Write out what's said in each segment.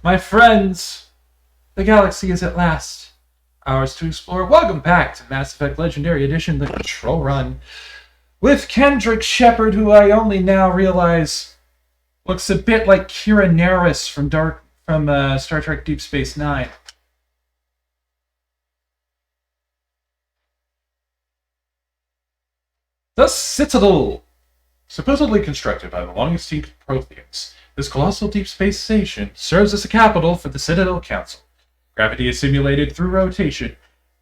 My friends, the galaxy is at last ours to explore. Welcome back to Mass Effect Legendary Edition, the Control Run, with Kendrix Shepard, who I only now realize looks a bit like Kira Nerys from Star Trek Deep Space Nine. The Citadel! Supposedly constructed by the long-extinct Protheans, this colossal deep space station serves as a capital for the Citadel Council. Gravity is simulated through rotation,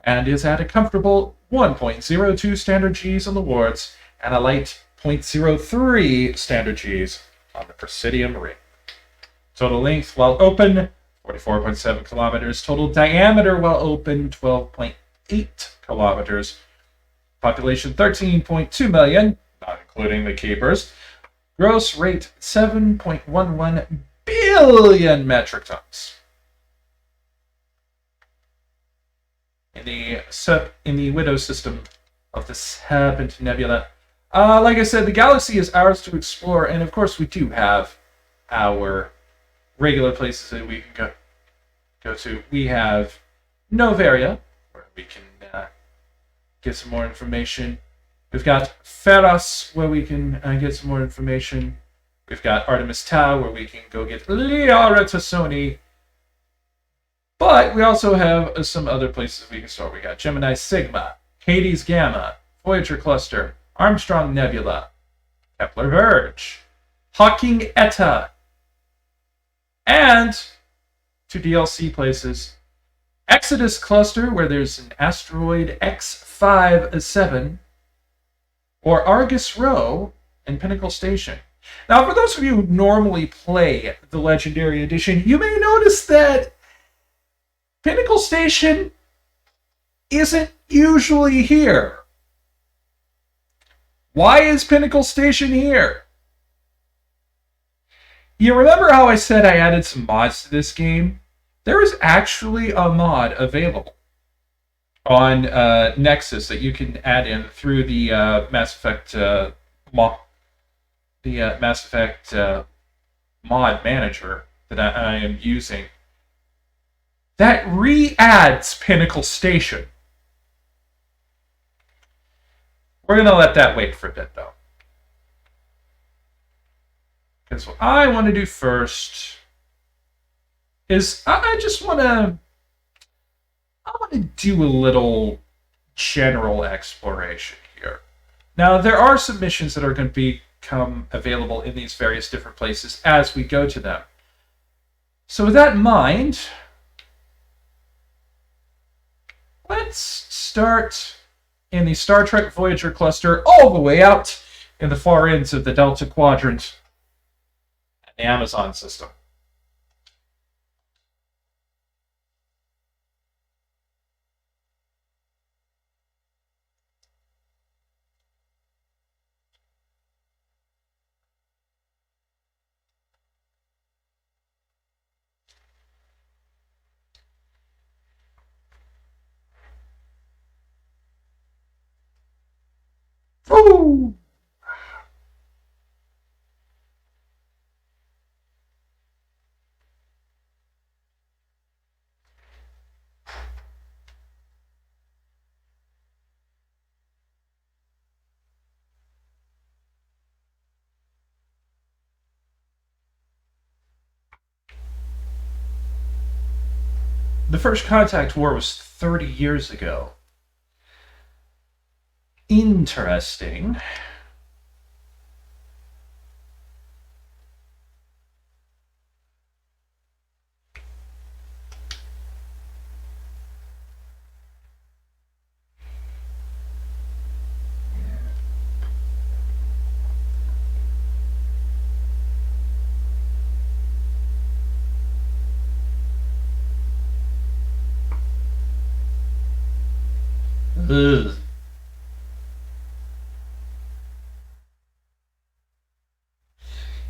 and is at a comfortable 1.02 standard Gs on the wards, and a light 0.03 standard Gs on the Presidium ring. Total length while open, 44.7 kilometers. Total diameter while open, 12.8 kilometers. Population 13.2 million, not including the keepers. Gross rate 7.11 billion metric tons. In the Widow system of the Serpent Nebula. Like I said, the galaxy is ours to explore, and of course we do have our regular places that we can go to. We have Novaria, where we can get some more information. We've got Ferros, where we can get some more information. We've got Artemis Tau, where we can go get Liara Tassoni. But we also have some other places we can start. We got Gemini Sigma, Hades Gamma, Voyager Cluster, Armstrong Nebula, Kepler Verge, Hawking Eta, and two DLC places. Exodus Cluster, where there's an asteroid X57, or Argus Row and Pinnacle Station. Now, for those of you who normally play the Legendary Edition, you may notice that Pinnacle Station isn't usually here. Why is Pinnacle Station here? You remember how I said I added some mods to this game? There is actually a mod available on Nexus that you can add in through the Mass Effect mod manager that I am using. That re-adds Pinnacle Station. We're going to let that wait for a bit, though. Because what I want to do first is I want to do a little general exploration here. Now, there are some missions that are going to become available in these various different places as we go to them. So with that in mind, let's start in the Star Trek Voyager cluster all the way out in the far ends of the Delta Quadrant and the Amazon system. Ooh. The first contact war was 30 years ago. Interesting. Ugh.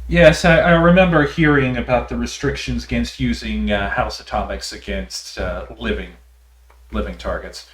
Yes, I remember hearing about the restrictions against using house atomics against living targets.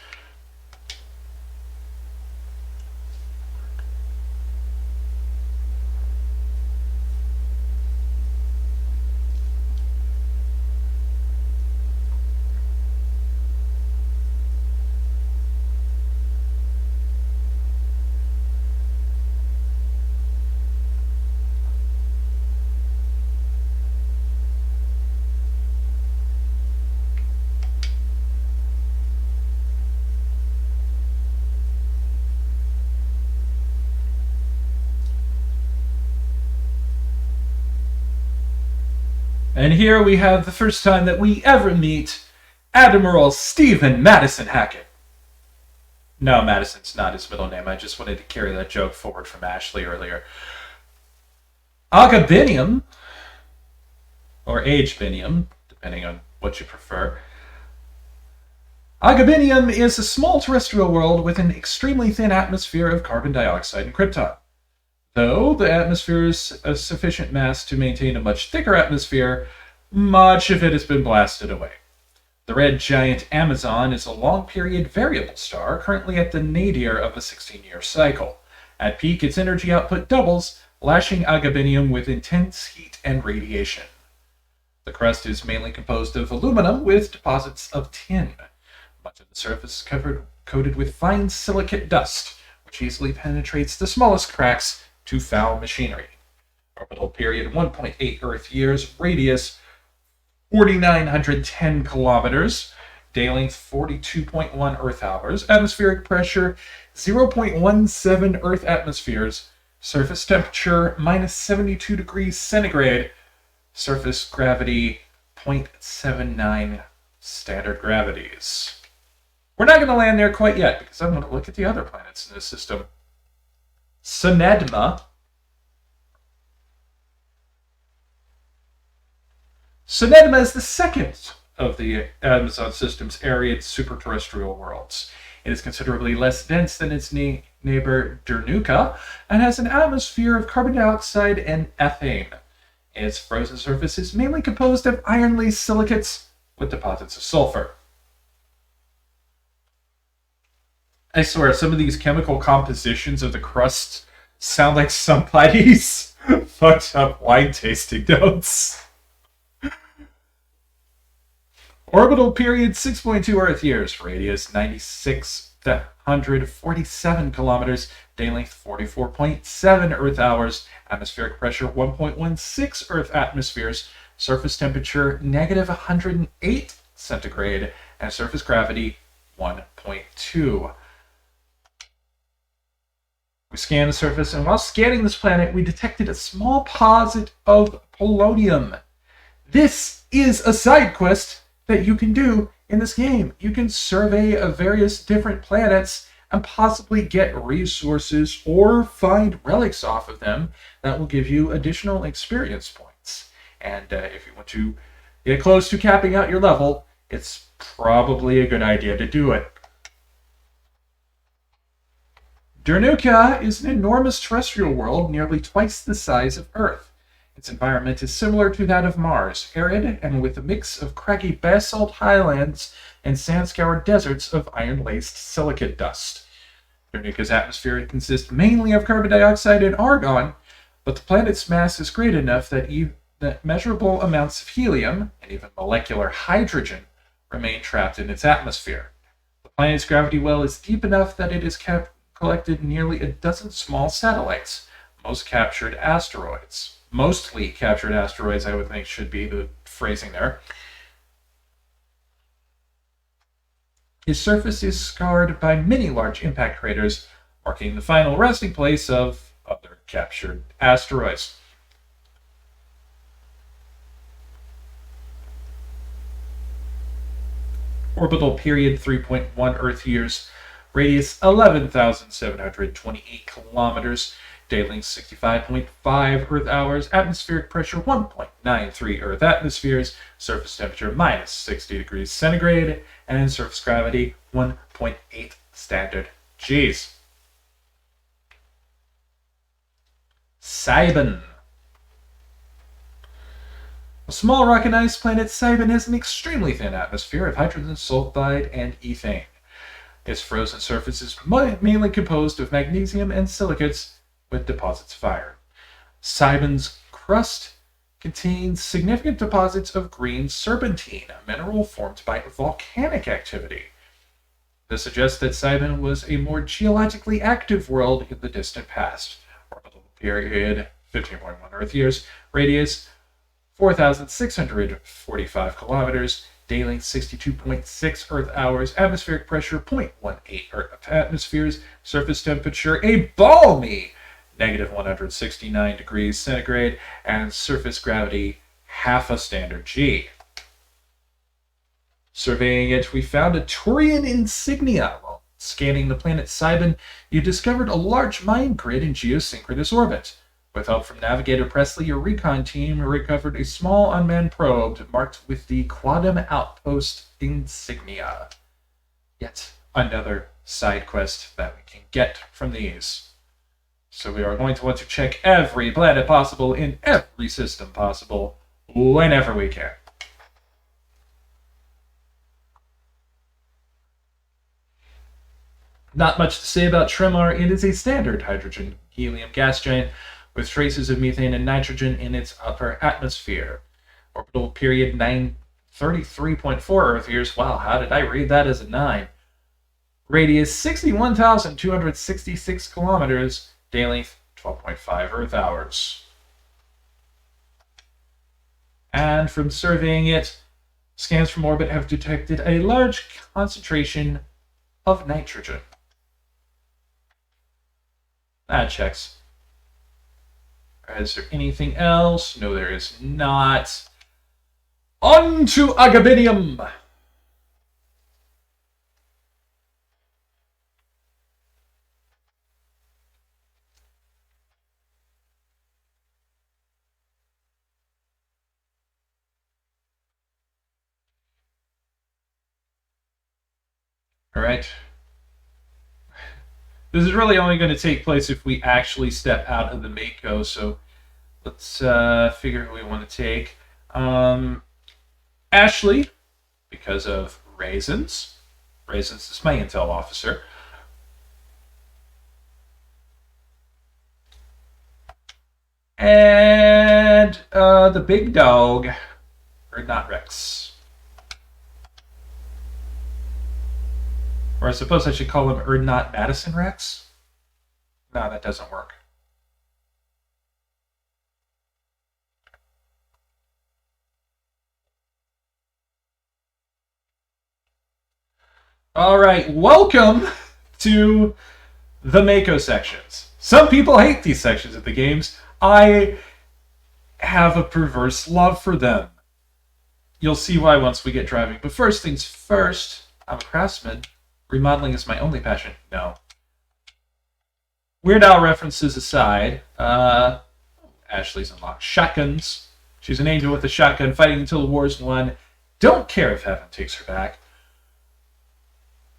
And here we have the first time that we ever meet Admiral Stephen Madison Hackett. No, Madison's not his middle name. I just wanted to carry that joke forward from Ashley earlier. Agabinium, or Agebinium, depending on what you prefer. Agabinium is a small terrestrial world with an extremely thin atmosphere of carbon dioxide and krypton. Though the atmosphere is a sufficient mass to maintain a much thicker atmosphere, much of it has been blasted away. The red giant Amazon is a long-period variable star currently at the nadir of a 16-year cycle. At peak, its energy output doubles, lashing Agabinium with intense heat and radiation. The crust is mainly composed of aluminum with deposits of tin. Much of the surface is coated with fine silicate dust, which easily penetrates the smallest cracks to foul machinery. Orbital period 1.8 Earth years, radius 4,910 kilometers, day length 42.1 Earth hours, atmospheric pressure 0.17 Earth atmospheres, surface temperature minus 72 degrees centigrade, surface gravity 0.79 standard gravities. We're not going to land there quite yet because I'm going to look at the other planets in this system. Sonedma. Sonedma is the second of the Amazon system's arid superterrestrial worlds. It is considerably less dense than its neighbor Dernuka and has an atmosphere of carbon dioxide and ethane. Its frozen surface is mainly composed of iron-laced silicates with deposits of sulfur. I swear, some of these chemical compositions of the crust sound like somebody's fucked up wine tasting notes. Orbital period 6.2 Earth years, radius 9,647 kilometers, day length 44.7 Earth hours, atmospheric pressure 1.16 Earth atmospheres, surface temperature negative 108 centigrade, and surface gravity 1.2. We scanned the surface, and while scanning this planet, we detected a small deposit of polonium. This is a side quest that you can do in this game. You can survey various different planets and possibly get resources or find relics off of them that will give you additional experience points. And if you want to get close to capping out your level, it's probably a good idea to do it. Dernuka is an enormous terrestrial world nearly twice the size of Earth. Its environment is similar to that of Mars, arid and with a mix of craggy basalt highlands and sand-scoured deserts of iron-laced silicate dust. Dernuka's atmosphere consists mainly of carbon dioxide and argon, but the planet's mass is great enough that measurable amounts of helium, and even molecular hydrogen, remain trapped in its atmosphere. The planet's gravity well is deep enough that it has collected nearly a dozen small satellites, mostly captured asteroids, I would think should be the phrasing there. Its surface is scarred by many large impact craters, marking the final resting place of other captured asteroids. Orbital period 3.1 Earth years, radius 11,728 kilometers, day length 65.5 Earth hours, atmospheric pressure 1.93 Earth atmospheres, surface temperature minus 60 degrees centigrade, and surface gravity 1.8 standard Gs. Cybin. A small rock and ice planet, Cybin has an extremely thin atmosphere of hydrogen sulfide and ethane. Its frozen surface is mainly composed of magnesium and silicates with deposits of iron. Cybin's crust contains significant deposits of green serpentine, a mineral formed by volcanic activity. This suggests that Cybin was a more geologically active world in the distant past. Orbital period 15.1 Earth years, radius 4,645 kilometers, day length 62.6 Earth hours, atmospheric pressure 0.18 Earth atmospheres, surface temperature a balmy negative 169 degrees centigrade, and surface gravity half a standard G. Surveying it, we found a Turian insignia. While scanning the planet Cybin, you discovered a large mine grid in geosynchronous orbit. With help from Navigator Presley, your recon team recovered a small unmanned probe marked with the Quantum Outpost insignia. Yet another side quest that we can get from these. So we are going to want to check every planet possible in every system possible whenever we can. Not much to say about Tremor. It is a standard hydrogen helium gas giant with traces of methane and nitrogen in its upper atmosphere. Orbital period 933.4 Earth years. Wow, how did I read that as a 9? Radius 61,266 kilometers. Day length 12.5 Earth hours. And from surveying it, scans from orbit have detected a large concentration of nitrogen. That checks. Is there anything else? No, there is not. On to Agabinium! Alright. This is really only going to take place if we actually step out of the Mako, so let's figure who we want to take. Ashley, because of Raisins. Raisins is my intel officer. And the big dog, or not Rex. Or I suppose I should call him Erdnot Madison Rex? No, that doesn't work. Alright, welcome to the Mako sections. Some people hate these sections of the games. I have a perverse love for them. You'll see why once we get driving. But first things first, I'm a craftsman. Remodeling is my only passion. No. Weird Al references aside, Ashley's unlocked shotguns. She's an angel with a shotgun, fighting until the war's won. Don't care if heaven takes her back.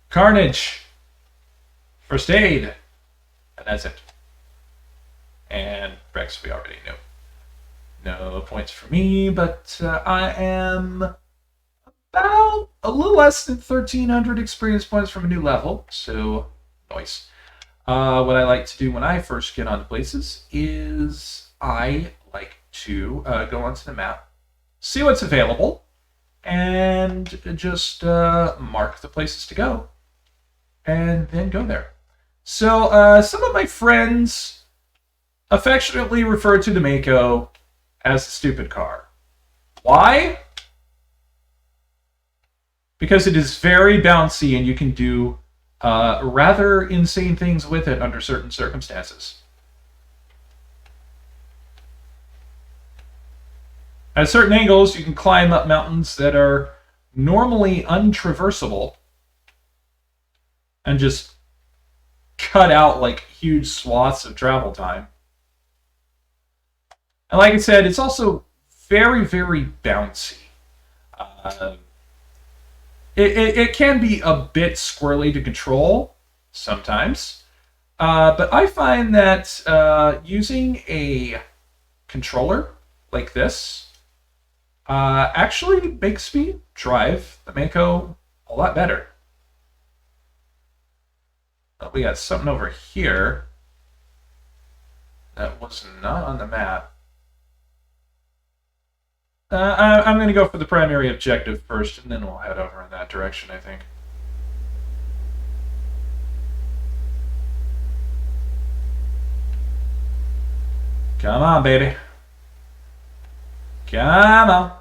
Carnage. First aid. And that's it. And Rex, we already knew. No points for me, but I am about a little less than 1,300 experience points from a new level, so nice. What I like to do when I first get onto places is I like to go onto the map, see what's available, and just mark the places to go, and then go there. So some of my friends affectionately refer to the Mako as the stupid car. Why? Because it is very bouncy and you can do rather insane things with it under certain circumstances. At certain angles, you can climb up mountains that are normally untraversable and just cut out like huge swaths of travel time. And like I said, it's also very, very bouncy. It can be a bit squirrely to control sometimes, but I find that using a controller like this actually makes me drive the Mako a lot better. We got something over here that was not on the map. I'm going to go for the primary objective first, and then we'll head over in that direction, I think. Come on, baby. Come on.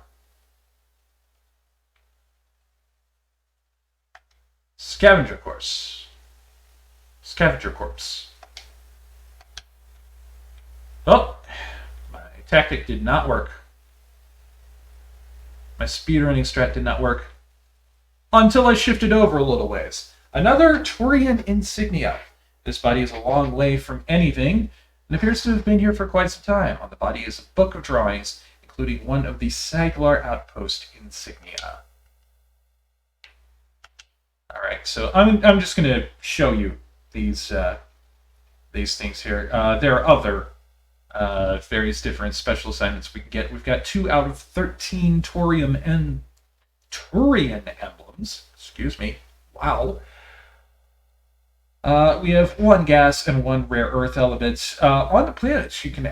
Scavenger course. Scavenger corpse. Oh, my tactic did not work. My speedrunning strat did not work until I shifted over a little ways. Another Turian insignia. This body is a long way from anything and appears to have been here for quite some time. On the body is a book of drawings, including one of the Saglar Outpost insignia. All right, so I'm just going to show you these things here. There are other various different special assignments we can get. We've got 2 out of 13 Turian emblems. Excuse me. Wow. We have 1 gas and 1 rare earth element. On the planets you can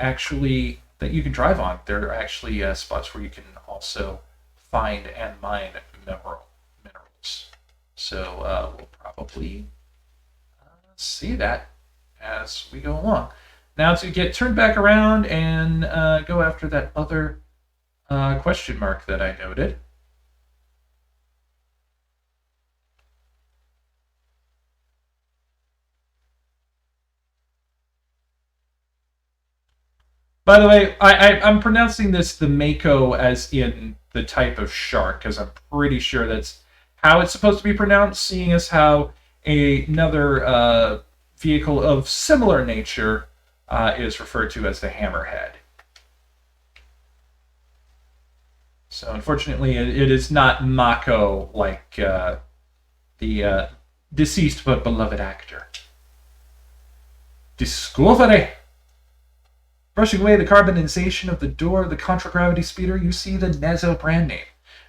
drive on, there are actually spots where you can also find and mine minerals. So we'll probably see that as we go along. Now to get turned back around and go after that other question mark that I noted. By the way, I'm pronouncing this the Mako as in the type of shark, because I'm pretty sure that's how it's supposed to be pronounced, seeing as how another vehicle of similar nature is referred to as the hammerhead. So unfortunately, it is not Mako like the deceased but beloved actor. Discovery! Brushing away the carbonization of the door of the contragravity speeder, you see the Nezo brand name.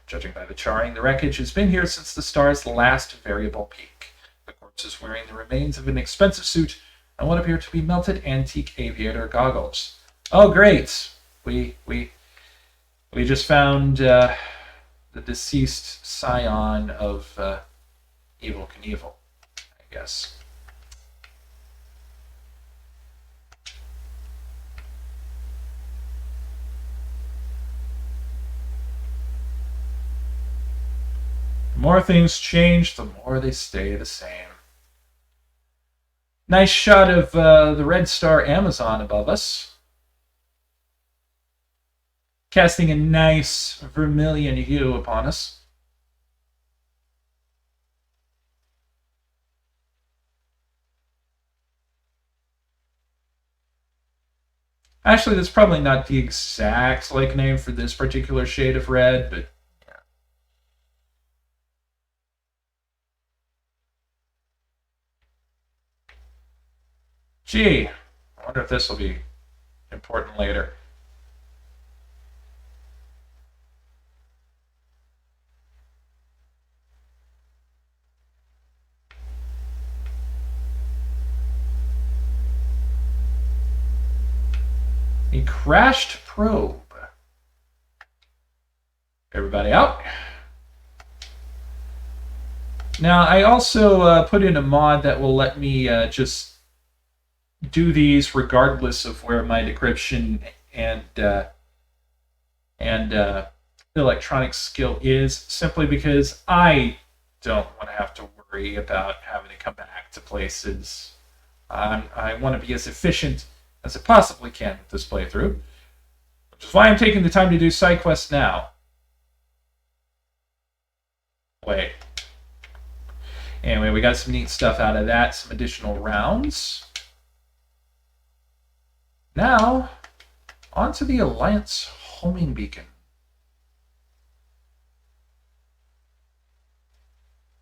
Judging by the charring, the wreckage has been here since the star's last variable peak. The corpse is wearing the remains of an expensive suit and what appear to be melted antique aviator goggles. Oh, great! We just found the deceased scion of Evel Knievel, I guess. The more things change, the more they stay the same. Nice shot of the Red Star Amazon above us, casting a nice vermilion hue upon us. Actually, that's probably not the exact name for this particular shade of red, but gee, I wonder if this will be important later. A crashed probe. Everybody out. Now, I also put in a mod that will let me just do these regardless of where my decryption and electronic skill is, simply because I don't want to have to worry about having to come back to places. I want to be as efficient as I possibly can with this playthrough, which is why I'm taking the time to do side quests now. Wait. Anyway, we got some neat stuff out of that, some additional rounds. Now, on to the Alliance homing beacon.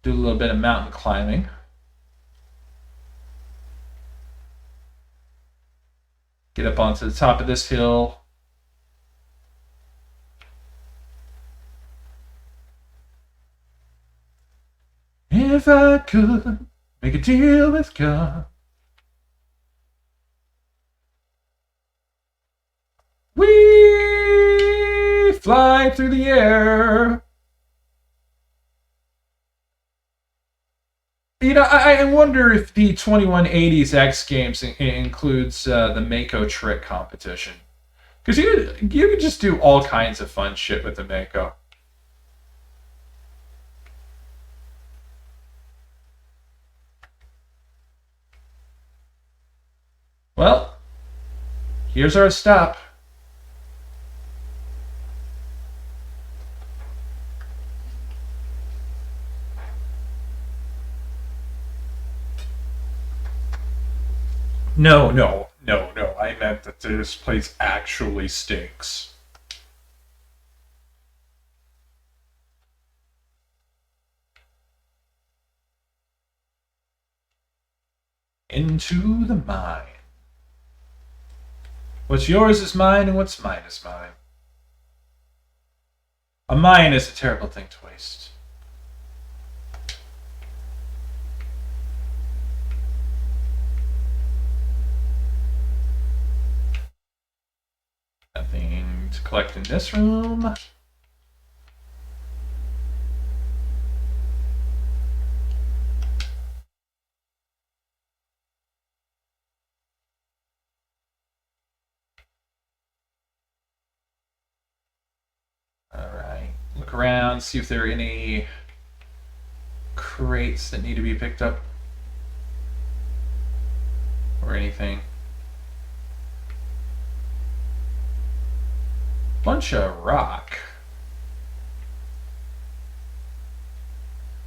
Do a little bit of mountain climbing. Get up onto the top of this hill. If I could make a deal with God. We fly through the air. You know, I wonder if the 2180s X Games includes the Mako trick competition. Because you could just do all kinds of fun shit with the Mako. Well, here's our stop. No, no, no, no. I meant that this place actually stinks. Into the mine. What's yours is mine, and what's mine is mine. A mine is a terrible thing to waste. Nothing to collect in this room. Alright. Look around, see if there are any crates that need to be picked up. Or anything. Bunch of rock.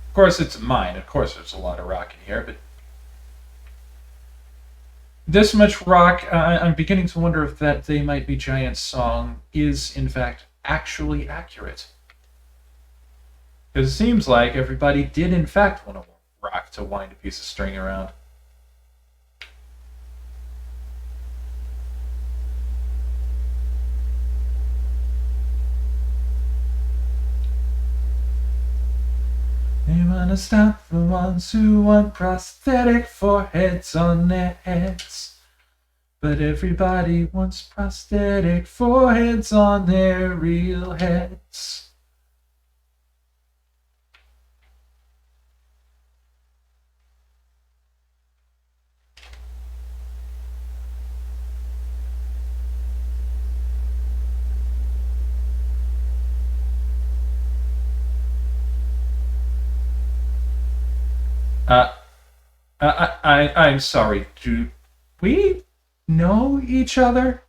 Of course, it's a mine. Of course, there's a lot of rock in here, but this much rock, I'm beginning to wonder if that They Might Be Giants song is, in fact, actually accurate. Because it seems like everybody did, in fact, want a rock to wind a piece of string around. They wanna stop the ones who want prosthetic foreheads on their heads. But everybody wants prosthetic foreheads on their real heads. Uh, I'm sorry. Do we know each other?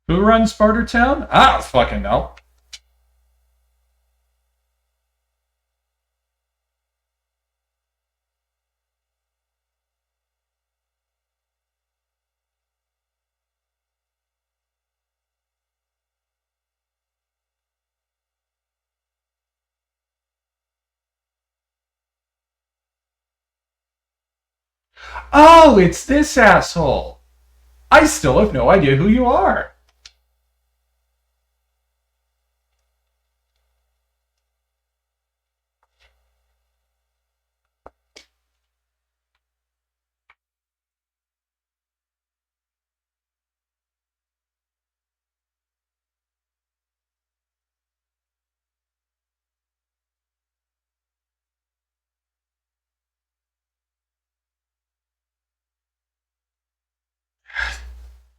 Who runs Bartertown? I don't fucking know. Oh, it's this asshole. I still have no idea who you are.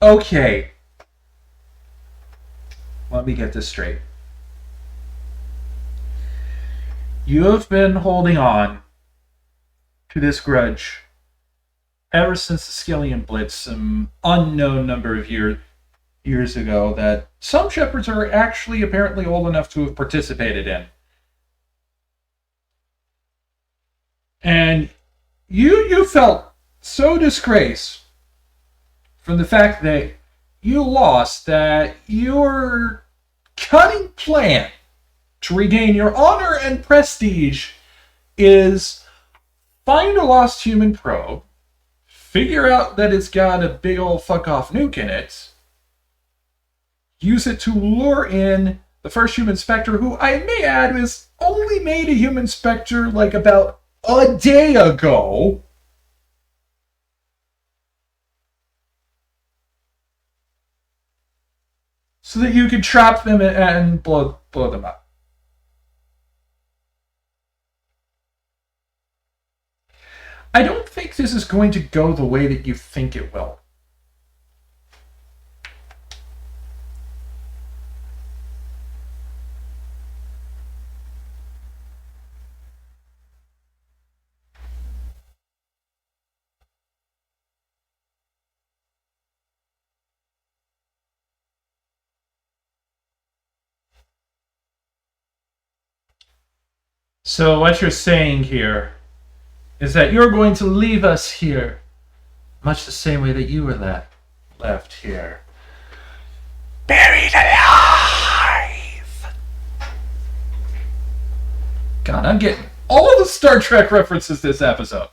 Okay, let me get this straight. You have been holding on to this grudge ever since the Skillian Blitz, some unknown number of years ago, that some shepherds are actually apparently old enough to have participated in. And you felt so disgraced from the fact that you lost that your cunning plan to regain your honor and prestige is find a lost human probe, figure out that it's got a big old fuck off nuke in it, use it to lure in the first human specter, who I may add was only made a human specter like about a day ago. So that you could trap them and blow them up. I don't think this is going to go the way that you think it will. So what you're saying here is that you're going to leave us here much the same way that you were left here. Buried alive. God, I'm getting all the Star Trek references this episode.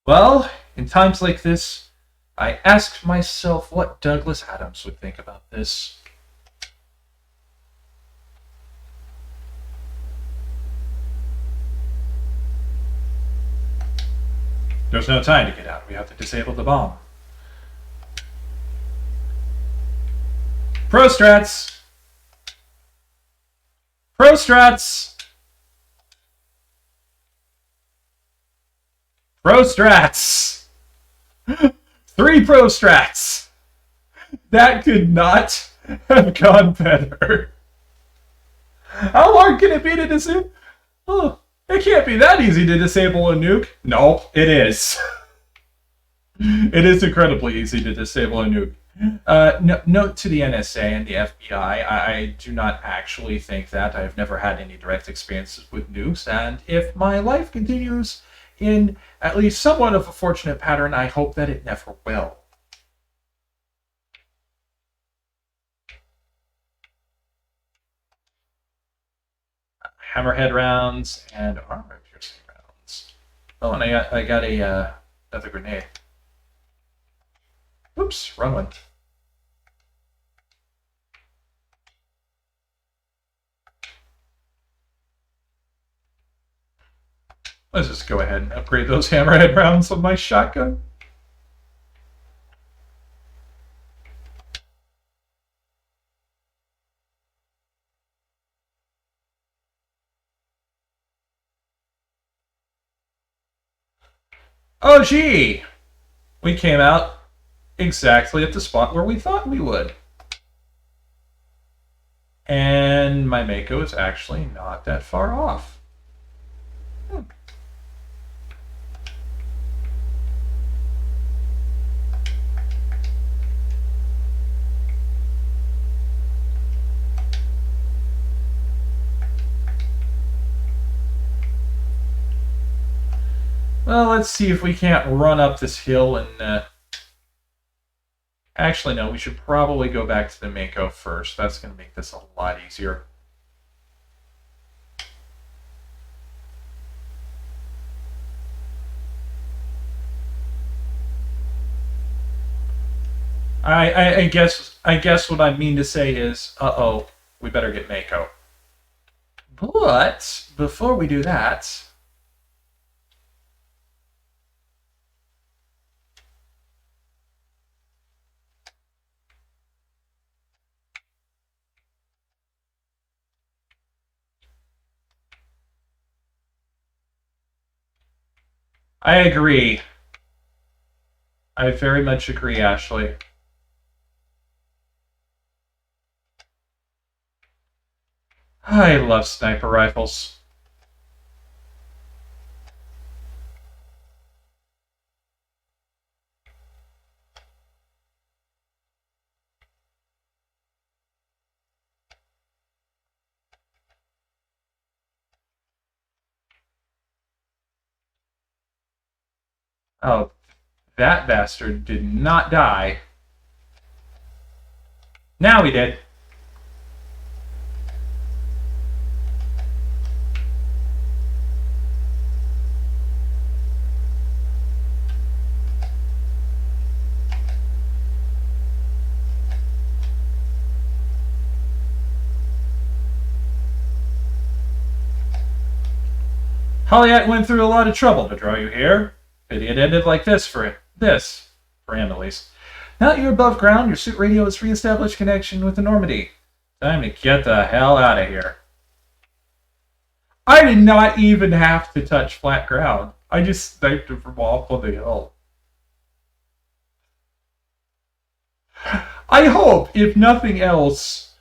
Well, in times like this, I asked myself what Douglas Adams would think about this. There's no time to get out. We have to disable the bomb. Prostrats! Prostrats! Prostrats! 3 prostrats! That could not have gone better. How hard can it be to disable? Oh, it can't be that easy to disable a nuke. No, it is. It is incredibly easy to disable a nuke. Note to the NSA and the FBI, I do not actually think that. I've never had any direct experiences with nukes, and if my life continues in at least somewhat of a fortunate pattern, I hope that it never will. Hammerhead rounds and armor piercing rounds. Oh, and I got a another grenade. Oops, wrong one. Let's just go ahead and upgrade those hammerhead rounds on my shotgun. Oh gee! We came out exactly at the spot where we thought we would. And my Mako is actually not that far off. Well, let's see if we can't run up this hill and... Actually, no, we should probably go back to the Mako first. That's going to make this a lot easier. I guess what I mean to say is, uh-oh, we better get Mako. But before we do that... I agree. I very much agree, Ashley. I love sniper rifles. Oh, that bastard did not die. Now he did. Hollyat went through a lot of trouble to draw you here. Pity it ended like this for him at least. Now that you're above ground, your suit radio has re-established connection with the Normandy. Time to get the hell out of here. I did not even have to touch flat ground. I just sniped him from off on the hill. I hope, if nothing else,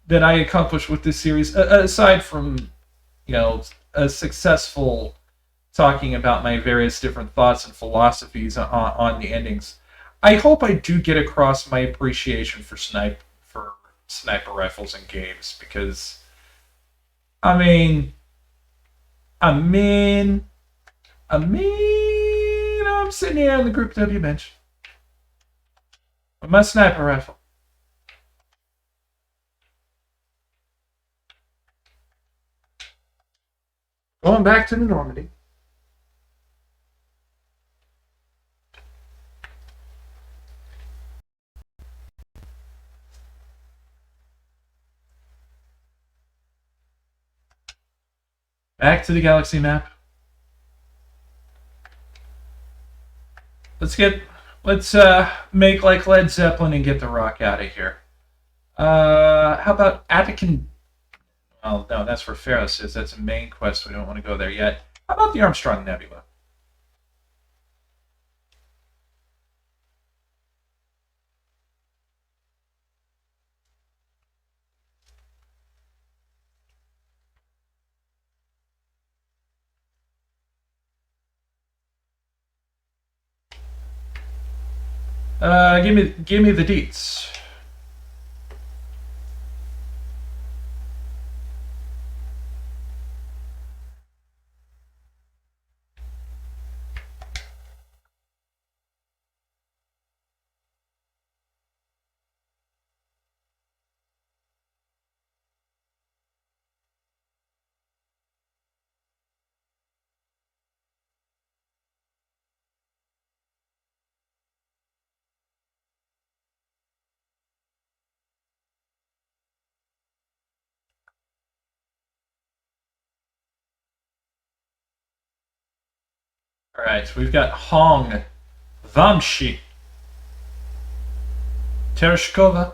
that I accomplished with this series, aside from, you know, a successful talking about my various different thoughts and philosophies on the endings. I hope I do get across my appreciation for sniper rifles in games, because I mean, I mean, I'm sitting here on the Group W bench with my sniper rifle. Going back to the Normandy. Back to the galaxy map. Let's make like Led Zeppelin and get the rock out of here. How about Attican? Well, no, that's where Pharaohs is. That's a main quest. We don't want to go there yet. How about the Armstrong Nebula? Give me the deets. All right, so we've got Hong, Vamshi, Tereshkova,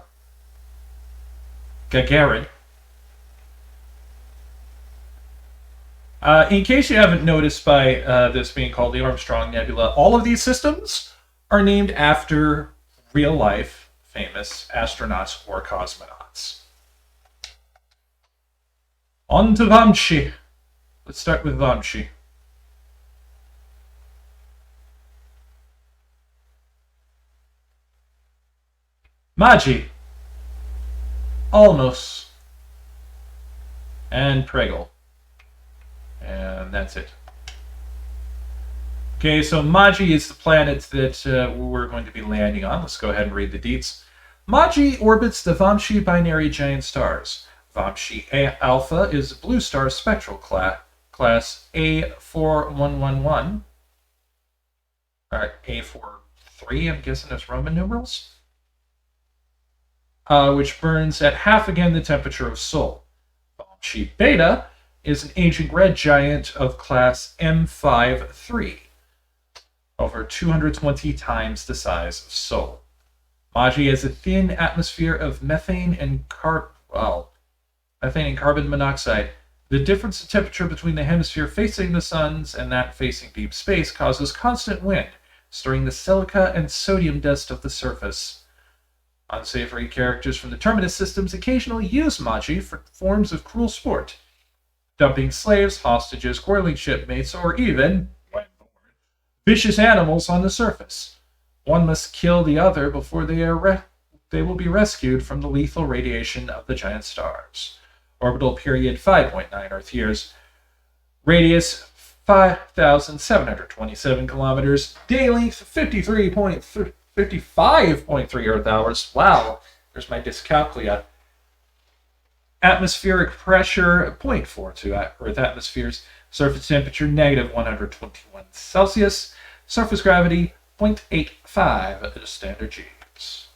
Gagarin. In case you haven't noticed by this being called the Armstrong Nebula, all of these systems are named after real-life famous astronauts or cosmonauts. On to Vamshi. Let's start with Vamshi. Magi, Alnos, and Pregel. And that's it. Okay, so Magi is the planet that we're going to be landing on. Let's go ahead and read the deets. Magi orbits the Vamshi binary giant stars. Vamshi Alpha is a blue star spectral class A4111. Or A43, I'm guessing that's Roman numerals. Which burns at half again the temperature of Sol. Vamshi Beta is an aging red giant of class M53, over 220 times the size of Sol. Magi has a thin atmosphere of methane and carbon monoxide. The difference in temperature between the hemisphere facing the suns and that facing deep space causes constant wind, stirring the silica and sodium dust of the surface. Unsavory characters from the Terminus systems occasionally use Magi for forms of cruel sport, dumping slaves, hostages, quarreling shipmates, or even vicious animals on the surface. One must kill the other before they will be rescued from the lethal radiation of the giant stars. Orbital period 5.9 Earth years. Radius 5,727 kilometers. Day length 55.3 Earth hours. Wow, there's my dyscalculia. Atmospheric pressure 0.42 Earth atmospheres. Surface temperature negative 121 Celsius. Surface gravity 0.85 standard Gs.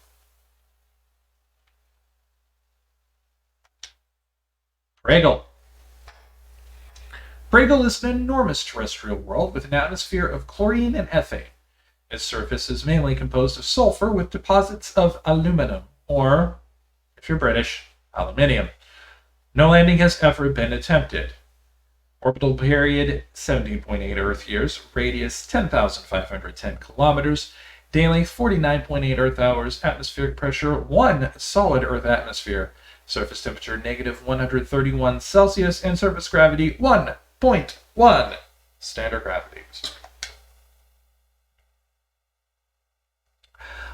Pregel. Pregel is an enormous terrestrial world with an atmosphere of chlorine and ethane. Its surface is mainly composed of sulfur with deposits of aluminum, or, if you're British, aluminium. No landing has ever been attempted. Orbital period 17.8 Earth years, radius 10,510 kilometers, day length 49.8 Earth hours, atmospheric pressure 1 solid Earth atmosphere, surface temperature negative 131 Celsius, and surface gravity 1.1 Standard gravity.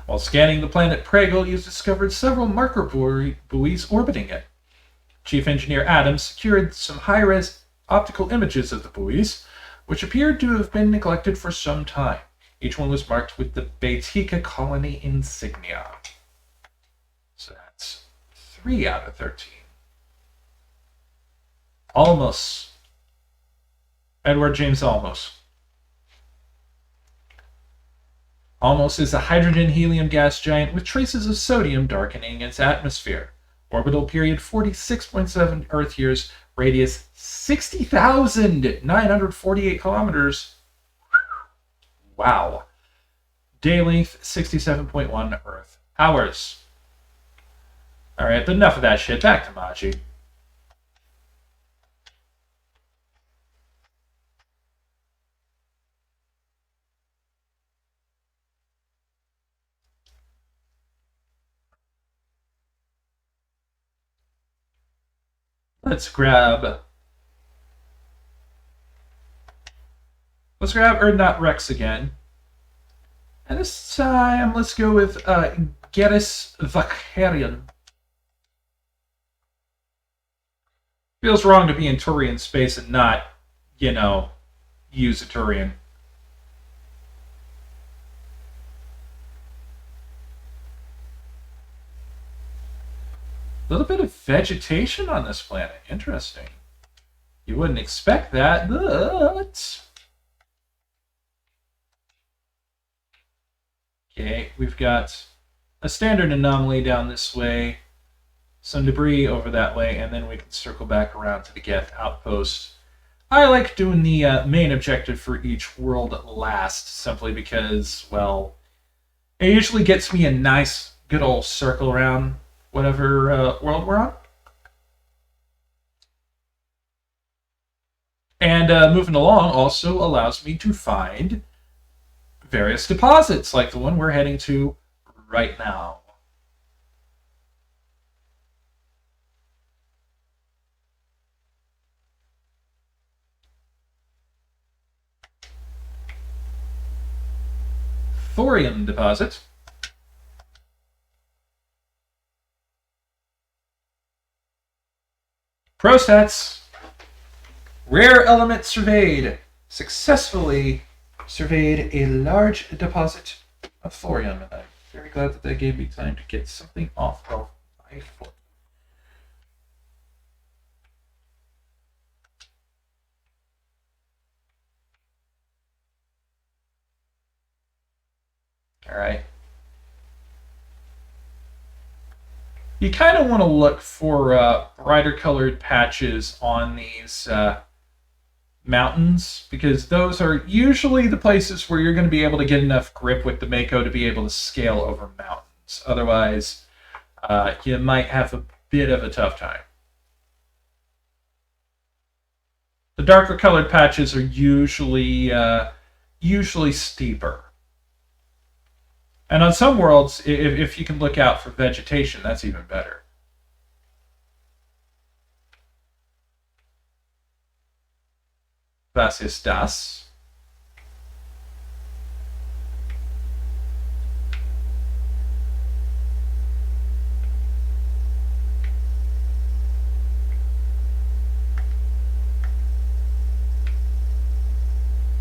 While scanning the planet Pragal, you discovered several marker buoys orbiting it. Chief Engineer Adams secured some high-res optical images of the buoys, which appeared to have been neglected for some time. Each one was marked with the Baetica colony insignia. So that's 3 out of 13. Almost. Edward James Almost. Almost is a hydrogen-helium gas giant with traces of sodium darkening its atmosphere. Orbital period 46.7 Earth years. Radius 60,948 kilometers. Wow. Day length 67.1 Earth hours. Alright, but enough of that shit. Back to Maji. Let's grab Erdnot Rex again. And this time, let's go with Geras Vakarian. Feels wrong to be in Turian space and not, use a Turian. A little bit of vegetation on this planet. Interesting. You wouldn't expect that, but... Okay, we've got a standard anomaly down this way, some debris over that way, and then we can circle back around to the Geth outpost. I like doing the main objective for each world last, simply because, well, it usually gets me a nice, good old circle around whatever world we're on. And moving along also allows me to find various deposits, like the one we're heading to right now. Thorium deposit. Prostats. Rare element surveyed. Successfully surveyed a large deposit of thorium. And I'm very glad that they gave me time to get something off of my foot. Alright. You kind of want to look for brighter colored patches on these mountains, because those are usually the places where you're going to be able to get enough grip with the Mako to be able to scale over mountains. Otherwise, you might have a bit of a tough time. The darker colored patches are usually steeper. And on some worlds, if you can look out for vegetation, that's even better. Was ist das?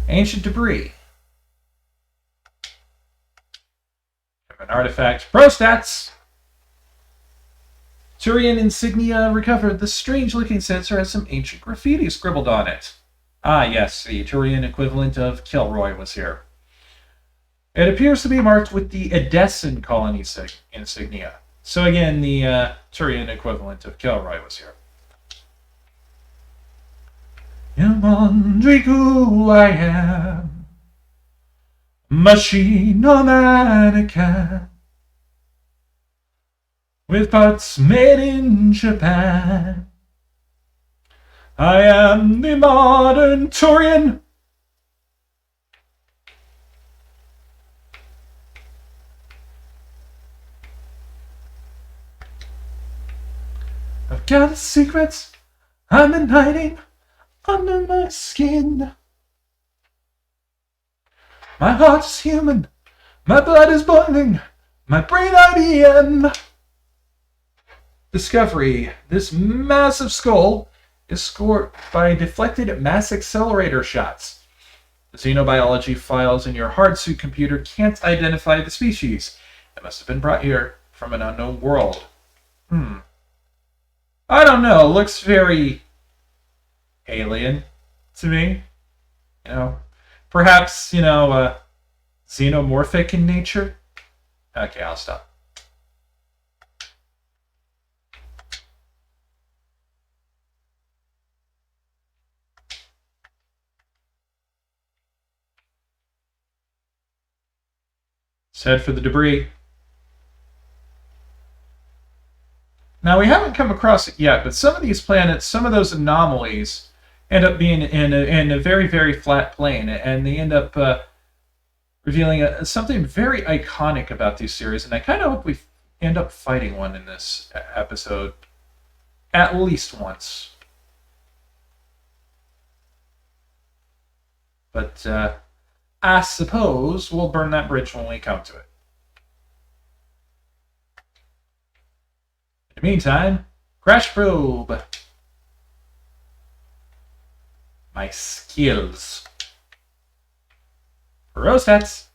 Ancient debris. An artifact. Prostats! Turian insignia recovered. The strange-looking sensor has some ancient graffiti scribbled on it. Ah, yes, the Turian equivalent of Kilroy was here. It appears to be marked with the Edessan colony insignia. So again, the Turian equivalent of Kilroy was here. You wonder who I am. Machine or mannequin. With parts made in Japan. I am the modern Turian. I've got secrets I'm hiding under my skin. My heart is human. My blood is boiling. My brain IBM. Discovery. This massive skull is scored by deflected mass accelerator shots. The xenobiology files in your hardsuit computer can't identify the species. It must have been brought here from an unknown world. I don't know. Looks very alien to me. You know, perhaps, xenomorphic in nature. Okay, I'll stop. Let's head for the debris. Now, we haven't come across it yet, but some of these planets, some of those anomalies, end up being in a very, very flat plane, and they end up revealing something very iconic about these series, and I kind of hope we end up fighting one in this episode at least once. But I suppose we'll burn that bridge when we come to it. In the meantime, crash probe. My skills. Rosets.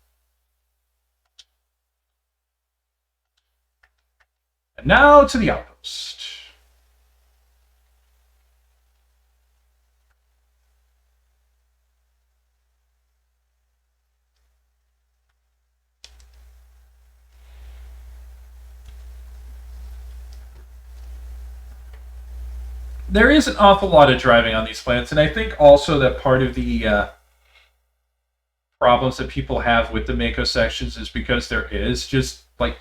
And now to the outpost. There is an awful lot of driving on these planets, and I think also that part of the problems that people have with the Mako sections is because there is just, like,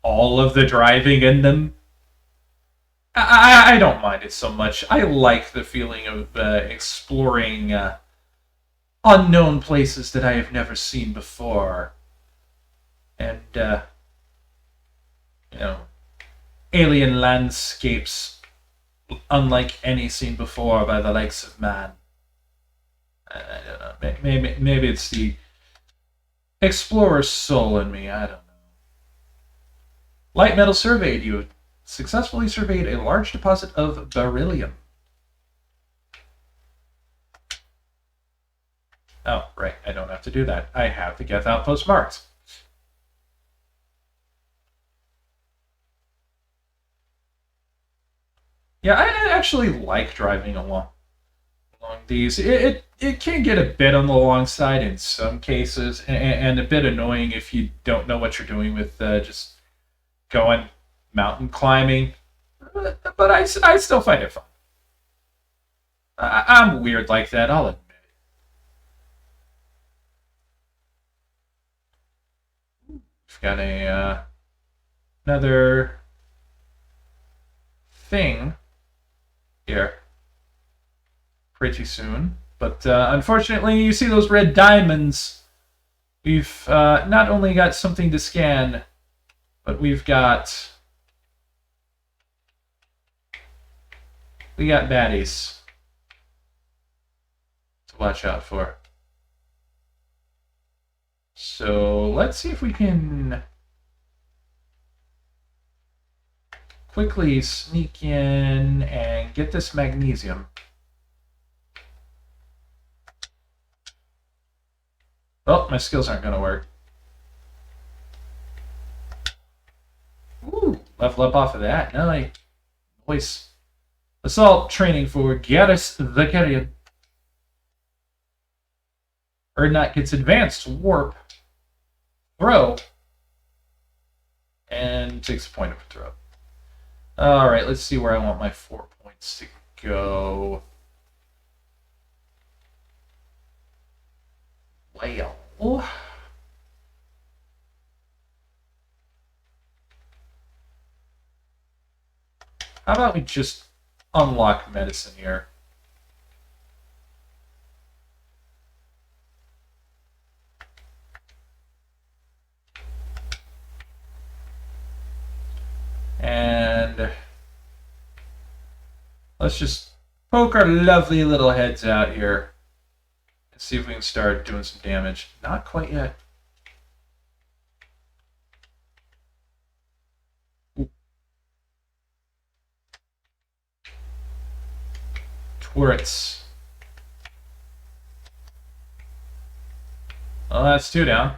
all of the driving in them. I don't mind it so much. I like the feeling of exploring unknown places that I have never seen before. And, alien landscapes unlike any seen before by the likes of man. I don't know. Maybe it's the explorer's soul in me. I don't know. Light metal surveyed. You successfully surveyed a large deposit of beryllium. Oh, right. I don't have to do that. I have the Geth outpost marked. Yeah, I actually like driving along these. It can get a bit on the long side in some cases, and a bit annoying if you don't know what you're doing with just going mountain climbing. But I still find it fun. I'm weird like that, I'll admit. We've got another thing here pretty soon. But unfortunately, you see those red diamonds. We've not only got something to scan, but we got baddies to watch out for. So let's see if we can quickly sneak in and get this magnesium. Oh, my skills aren't going to work. Ooh, level up off of that. Nice. Assault training for Garrus the Carrion. Erdnot gets advanced warp, throw, and takes a point of a throw. Alright, let's see where I want my 4 points to go. Well, how about we just unlock medicine here? And let's just poke our lovely little heads out here. Let's see if we can start doing some damage. Not quite yet. Turrets. Well, that's 2 down.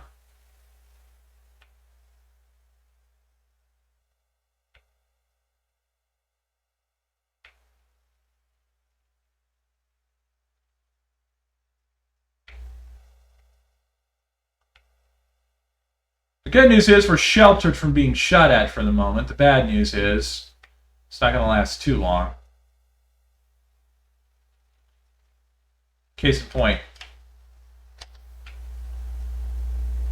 The good news is we're sheltered from being shot at for the moment. The bad news is it's not going to last too long. Case in point.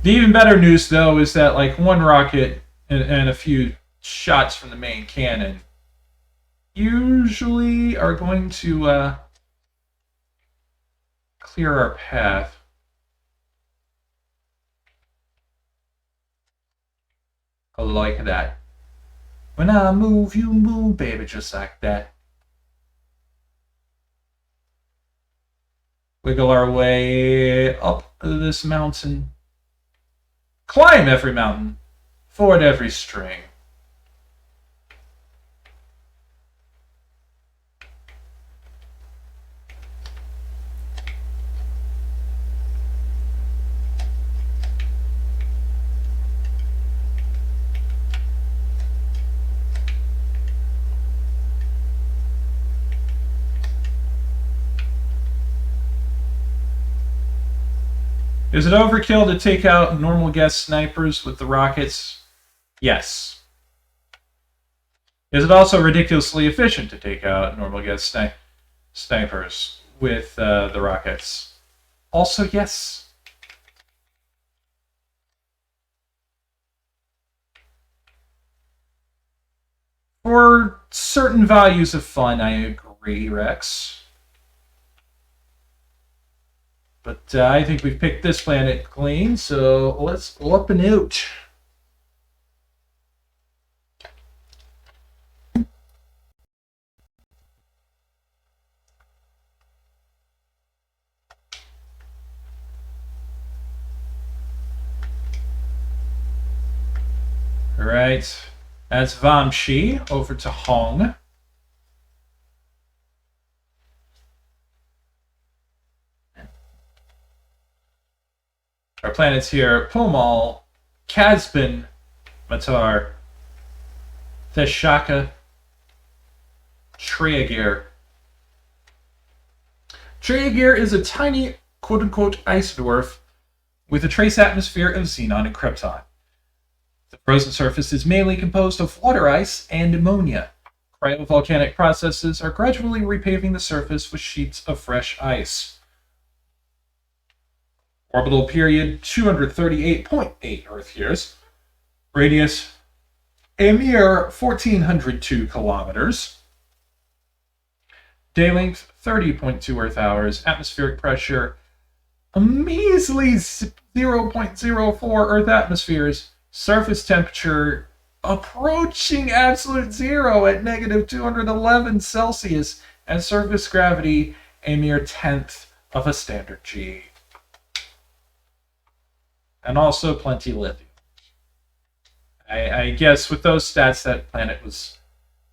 The even better news, though, is that like one rocket and a few shots from the main cannon usually are going to clear our path. I like that. When I move, you move, baby, just like that. Wiggle our way up this mountain. Climb every mountain. Ford every string. Is it overkill to take out normal guest snipers with the rockets? Yes. Is it also ridiculously efficient to take out normal guest snipers with the rockets? Also, yes. For certain values of fun, I agree, Rex. But I think we've picked this planet clean, so let's go up and out. All right, that's Vamshi over to Hong. Our planets here: Pomal, Casbin, Matar, Theshaka, Triagir. Triagir is a tiny, quote-unquote, ice dwarf with a trace atmosphere of xenon and krypton. The frozen surface is mainly composed of water ice and ammonia. Cryovolcanic processes are gradually repaving the surface with sheets of fresh ice. Orbital period 238.8 Earth years. Radius a mere 1,402 kilometers. Day length 30.2 Earth hours. Atmospheric pressure a measly 0.04 Earth atmospheres. Surface temperature approaching absolute zero at negative 211 Celsius. And surface gravity a mere tenth of a standard G. And also plenty lithium. I guess with those stats, that planet was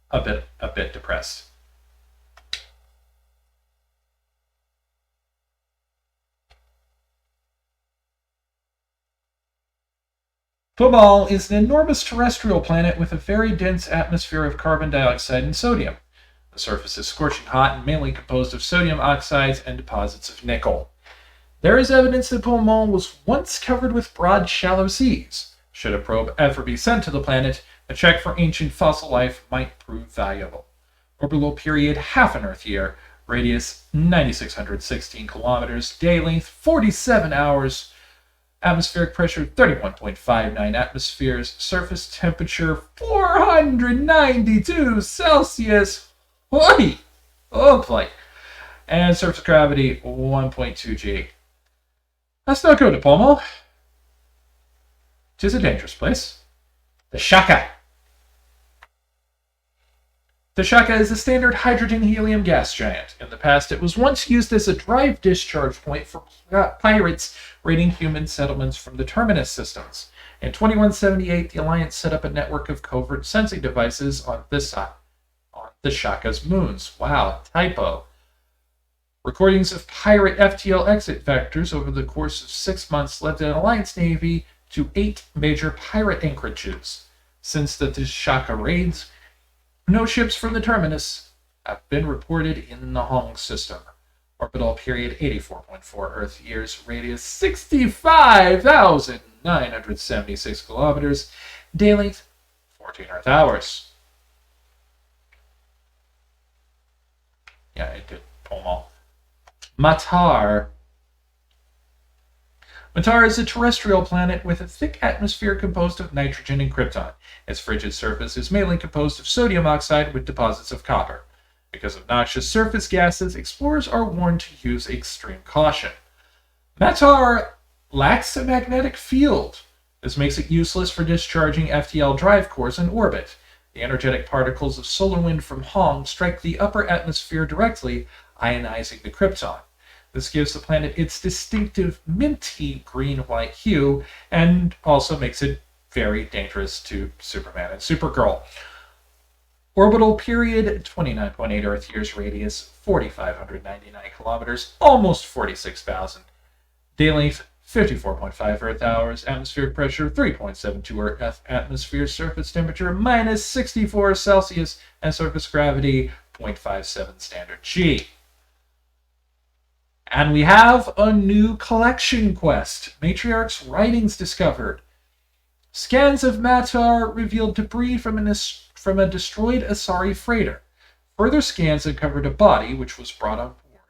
a bit depressed. Pobal is an enormous terrestrial planet with a very dense atmosphere of carbon dioxide and sodium. The surface is scorching hot and mainly composed of sodium oxides and deposits of nickel. There is evidence that Pomal was once covered with broad, shallow seas. Should a probe ever be sent to the planet, a check for ancient fossil life might prove valuable. Orbital period half an Earth year. Radius 9,616 kilometers. Day length 47 hours. Atmospheric pressure 31.59 atmospheres. Surface temperature 492 Celsius. Oi! Oh boy. And surface gravity 1.2 G. That's not good, Pomal. Tis a dangerous place. The Shaka. The Shaka is a standard hydrogen-helium gas giant. In the past, it was once used as a drive discharge point for pirates raiding human settlements from the Terminus systems. In 2178, the Alliance set up a network of covert sensing devices on the Shaka's moons. Wow, typo. Recordings of pirate FTL exit vectors over the course of 6 months led the Alliance Navy to 8 major pirate anchorages. Since the Shaka raids, no ships from the Terminus have been reported in the Hong system. Orbital period 84.4 Earth years, radius 65,976 kilometers, day length 14 Earth hours. Yeah, I did pull them all. Matar. Matar is a terrestrial planet with a thick atmosphere composed of nitrogen and krypton. Its frigid surface is mainly composed of sodium oxide with deposits of copper. Because of noxious surface gases, explorers are warned to use extreme caution. Matar lacks a magnetic field. This makes it useless for discharging FTL drive cores in orbit. The energetic particles of solar wind from Hong strike the upper atmosphere directly, ionizing the krypton. This gives the planet its distinctive minty green-white hue and also makes it very dangerous to Superman and Supergirl. Orbital period 29.8 Earth years, radius 4,599 kilometers, almost 46,000. Day length 54.5 Earth hours, atmospheric pressure 3.72 Earth atmosphere, surface temperature minus 64 Celsius, and surface gravity 0.57 standard G. And we have a new collection quest. Matriarch's writings discovered. Scans of Matar revealed debris from a destroyed Asari freighter. Further scans uncovered a body which was brought on board.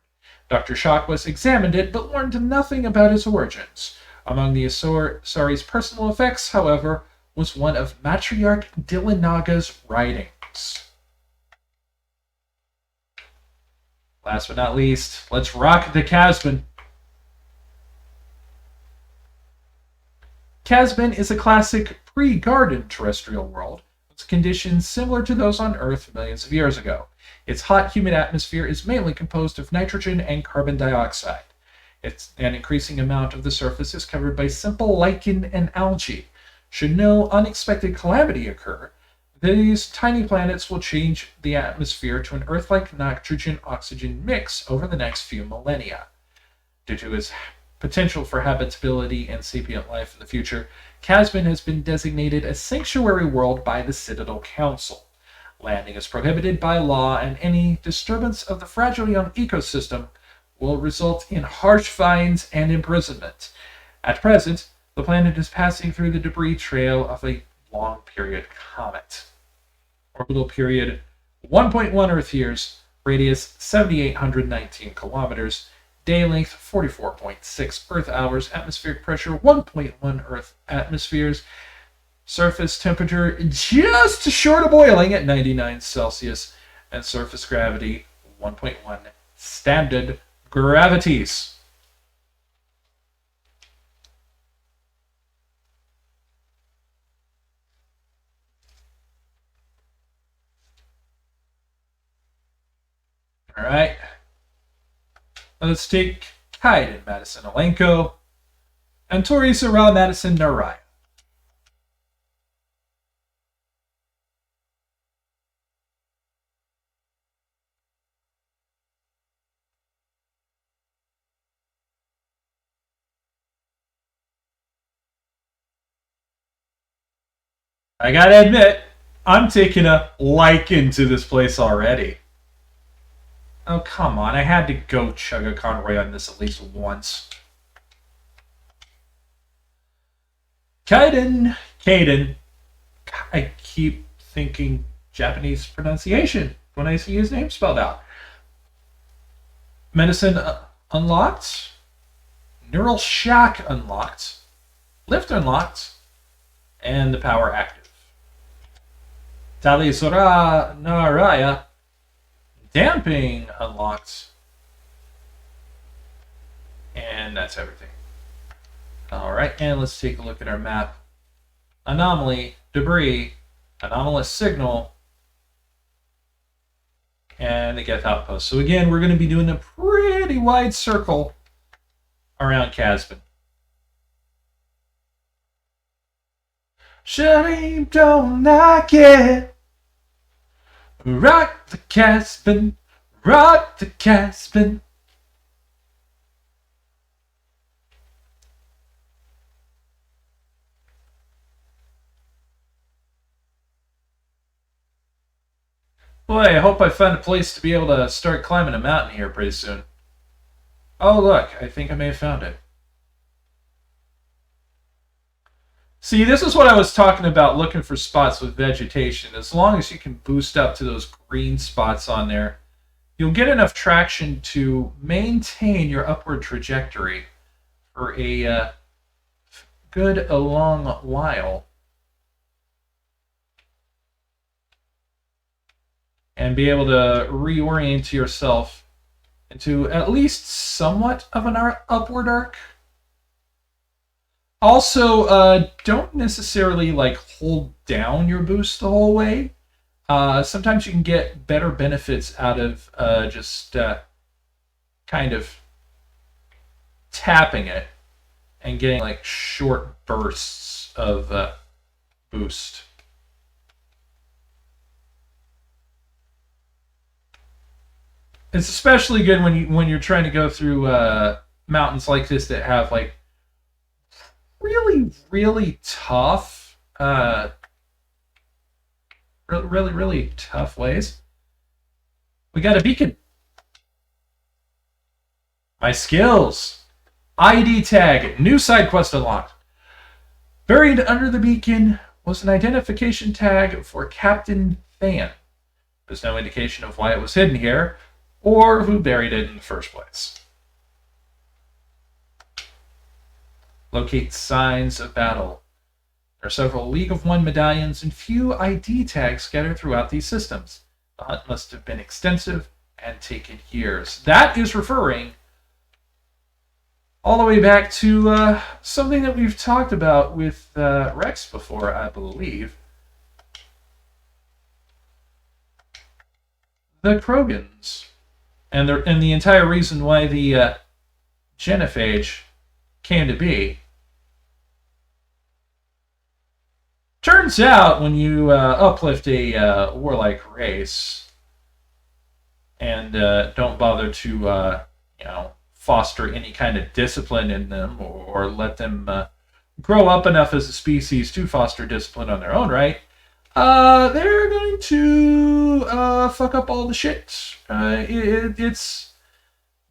Dr. Shockwell examined it but learned nothing about its origins. Among the Asari's personal effects, however, was one of Matriarch Dillinaga's writings. Last but not least, let's rock the Casbin. Casbin is a classic pre-garden terrestrial world with conditions similar to those on Earth millions of years ago. Its hot, humid atmosphere is mainly composed of nitrogen and carbon dioxide. An increasing amount of the surface is covered by simple lichen and algae. Should no unexpected calamity occur, these tiny planets will change the atmosphere to an Earth-like nitrogen-oxygen mix over the next few millennia. Due to its potential for habitability and sapient life in the future, Casbin has been designated a sanctuary world by the Citadel Council. Landing is prohibited by law, and any disturbance of the fragile young ecosystem will result in harsh fines and imprisonment. At present, the planet is passing through the debris trail of a long-period comet. Orbital period 1.1 Earth years, radius 7,819 kilometers, day length 44.6 Earth hours, atmospheric pressure 1.1 Earth atmospheres, surface temperature just short of boiling at 99 Celsius, and surface gravity 1.1 standard gravities. All right. Let's take Kaiden Madison Alenko and Tori Sarah Madison Naraya. I gotta admit, I'm taking a liking to this place already. Oh, come on. I had to go chug a Conroy on this at least once. Kaiden. I keep thinking Japanese pronunciation when I see his name spelled out. Medicine unlocked. Neural shock unlocked. Lift unlocked. And the power active. Tali Sora Naraya. Damping unlocked. And that's everything. Alright, and let's take a look at our map. Anomaly, debris, anomalous signal, and the Geth outpost. So again, we're going to be doing a pretty wide circle around Casbin. Shame don't like it. Rock the Casbin, rock the Casbin. Boy, I hope I find a place to be able to start climbing a mountain here pretty soon. Oh, look, I think I may have found it. See, this is what I was talking about, looking for spots with vegetation. As long as you can boost up to those green spots on there, you'll get enough traction to maintain your upward trajectory for a good long while. And be able to reorient yourself into at least somewhat of an upward arc. Also, don't necessarily like hold down your boost the whole way. Sometimes you can get better benefits out of just kind of tapping it and getting like short bursts of boost. It's especially good when you're trying to go through mountains like this that have like really tough, really tough ways. We got a beacon. My skills. ID tag. New side quest unlocked. Buried under the beacon was an identification tag for Captain Fan. There's no indication of why it was hidden here or who buried it in the first place. Locate signs of battle. There are several League of One medallions and few ID tags scattered throughout these systems. The hunt must have been extensive and taken years. That is referring all the way back to something that we've talked about with Rex before, I believe. The Krogans. And the entire reason why the genophage came to be. Turns out when you uplift a warlike race and don't bother to foster any kind of discipline in them or let them grow up enough as a species to foster discipline on their own right, they're going to fuck up all the shit. It's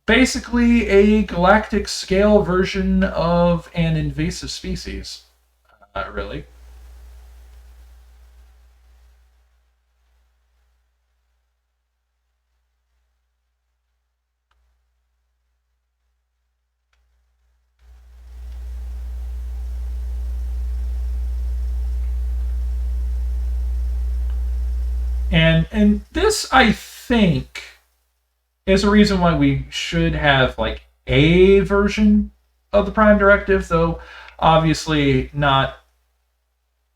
basically a galactic scale version of an invasive species, really. And this, I think, is a reason why we should have like a version of the Prime Directive, though obviously not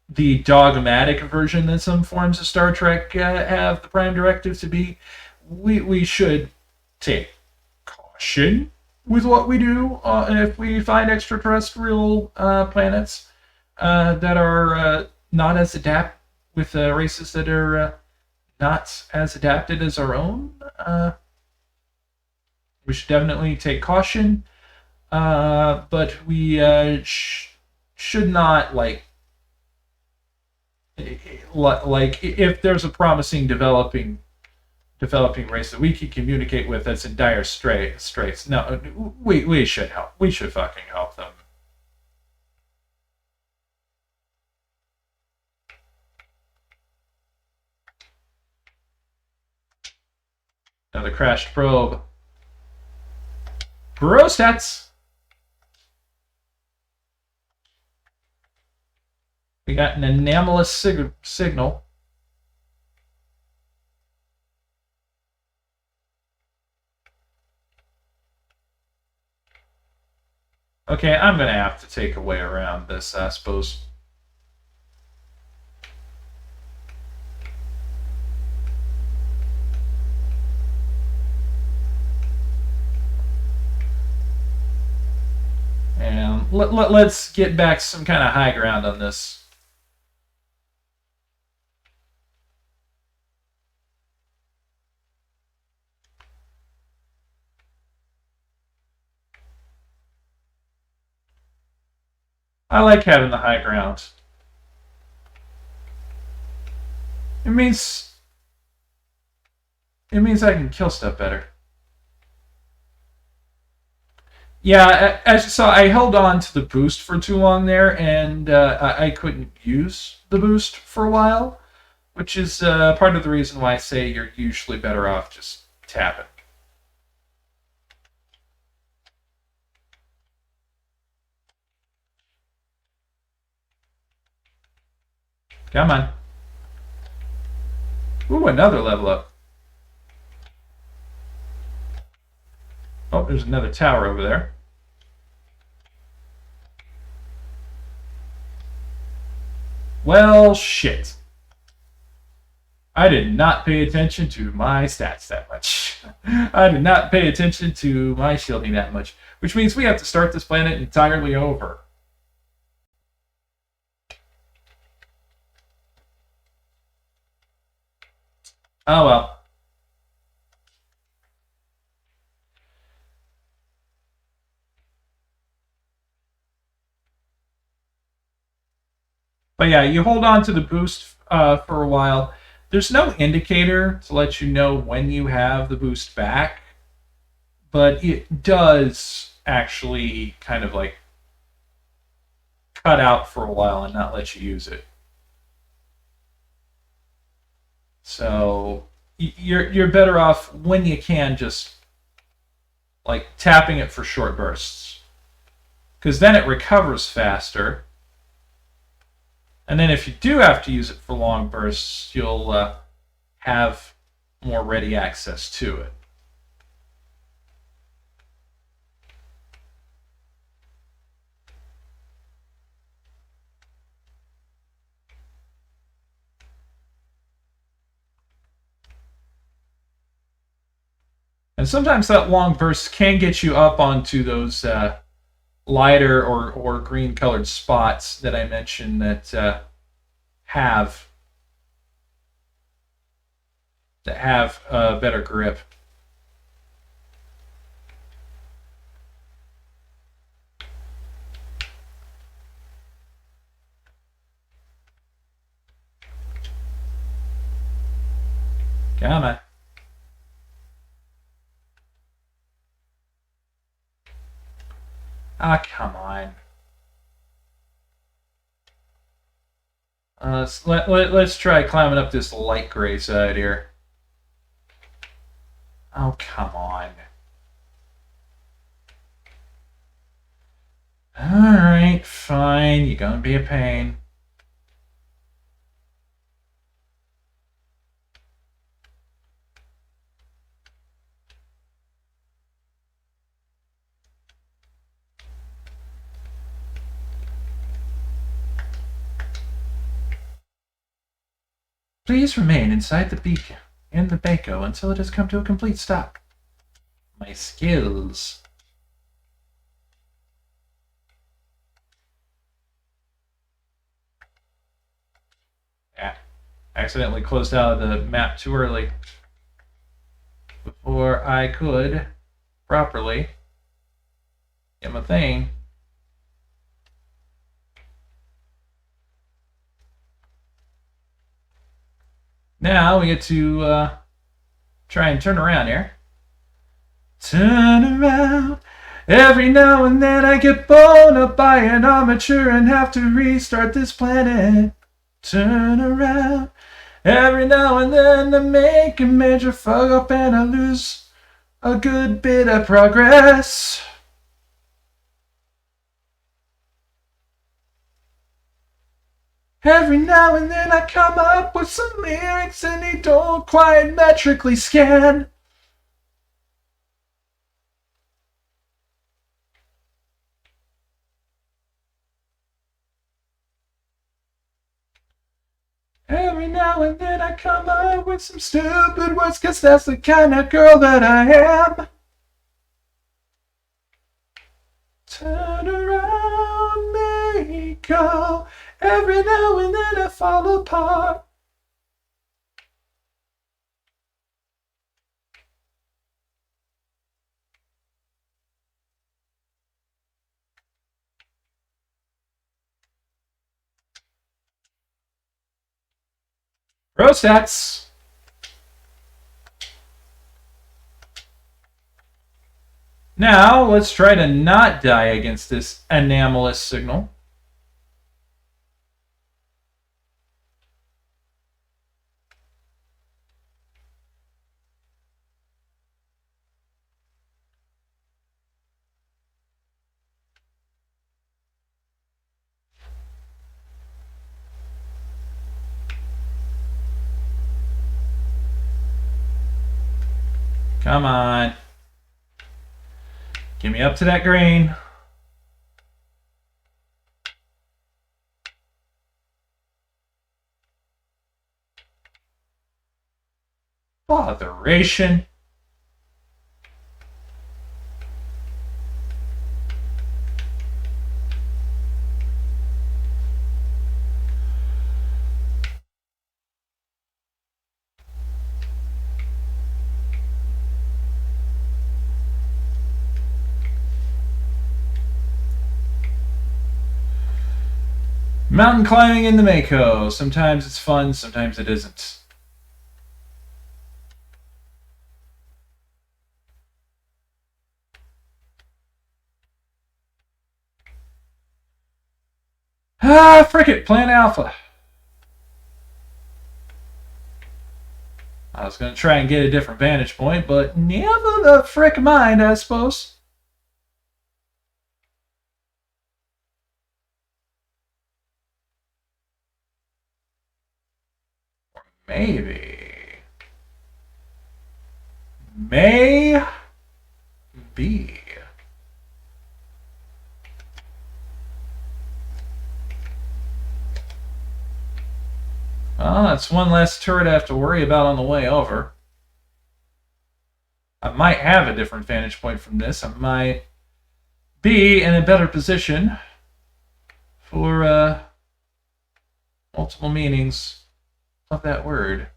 the dogmatic version that some forms of Star Trek have the Prime Directive to be. We should take caution with what we do if we find extraterrestrial planets that are not as adapted with races that are not as adapted as our own. We should definitely take caution, but we should not like if there's a promising developing race that we can communicate with that's in dire straits. No, we should help. We should fucking help them. Another crashed probe. Bro stats. We got an anomalous signal. Okay, I'm going to have to take a way around this, I suppose. And let's get back some kind of high ground on this. I like having the high ground. It means I can kill stuff better. Yeah, as you saw, I held on to the boost for too long there, and I couldn't use the boost for a while, which is part of the reason why I say you're usually better off just tapping. Come on. Ooh, another level up. Oh, there's another tower over there. Well, shit. I did not pay attention to my stats that much. I did not pay attention to my shielding that much, which means we have to start this planet entirely over. Oh well. But yeah, you hold on to the boost for a while. There's no indicator to let you know when you have the boost back, but it does actually kind of like cut out for a while and not let you use it. So you're better off when you can just like tapping it for short bursts, because then it recovers faster. And then if you do have to use it for long bursts, you'll have more ready access to it. And sometimes that long burst can get you up onto those lighter or green colored spots that I mentioned that have a better grip. Come on. Ah, come on. Let's try climbing up this light gray side here. Oh, come on. Alright, fine. You're gonna be a pain. Please remain inside the beacon in the Bako until it has come to a complete stop. My skills. Yeah. Accidentally closed out of the map too early before I could properly get my thing. Now we get to try and turn around here. Turn around. Every now and then I get blown up by an armature and have to restart this planet. Turn around. Every now and then I make a major fuck up and I lose a good bit of progress. Every now and then I come up with some lyrics and they don't quite metrically scan. Every now and then I come up with some stupid words, 'cause that's the kind of girl that I am. Turn around. go. Every now and then I fall apart. Pro stats. Now, let's try to not die against this anomalous signal. Come on. Get me up to that grain. Botheration. Mountain climbing in the Mako. Sometimes it's fun, sometimes it isn't. Ah, frick it, Plan Alpha. I was going to try and get a different vantage point, but never the frick mind, I suppose. Maybe. Maybe. Well, that's one less turret I have to worry about on the way over. I might have a different vantage point from this. I might be in a better position for multiple meanings of that word.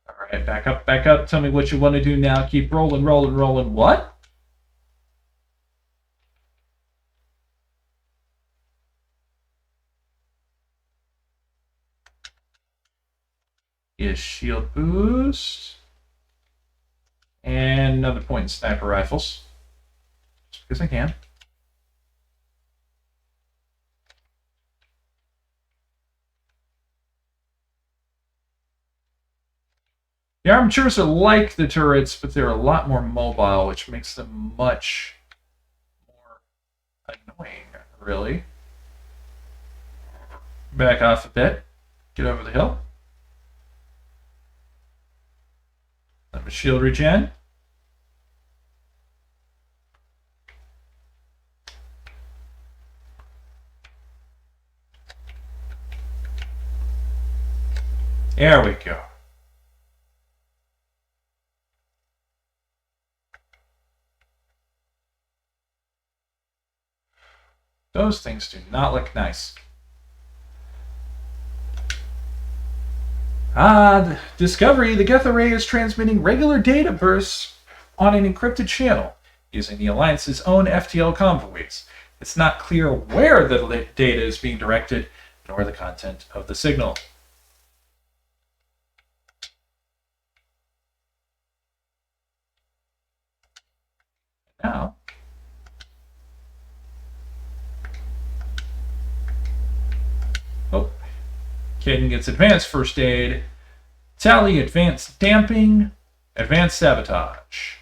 All right, back up, back up. Tell me what you want to do now. Keep rolling, rolling, rolling. What? Is shield boost. And another point in sniper rifles. Just because I can. The armatures are like the turrets, but they're a lot more mobile, which makes them much more annoying, really. Back off a bit. Get over the hill. Let me shield regen. There we go. Those things do not look nice. Discovery, the Geth Array is transmitting regular data bursts on an encrypted channel using the Alliance's own FTL convoys. It's not clear where the data is being directed, nor the content of the signal. Now, Caden gets advanced first aid, Tally advanced damping, advanced sabotage.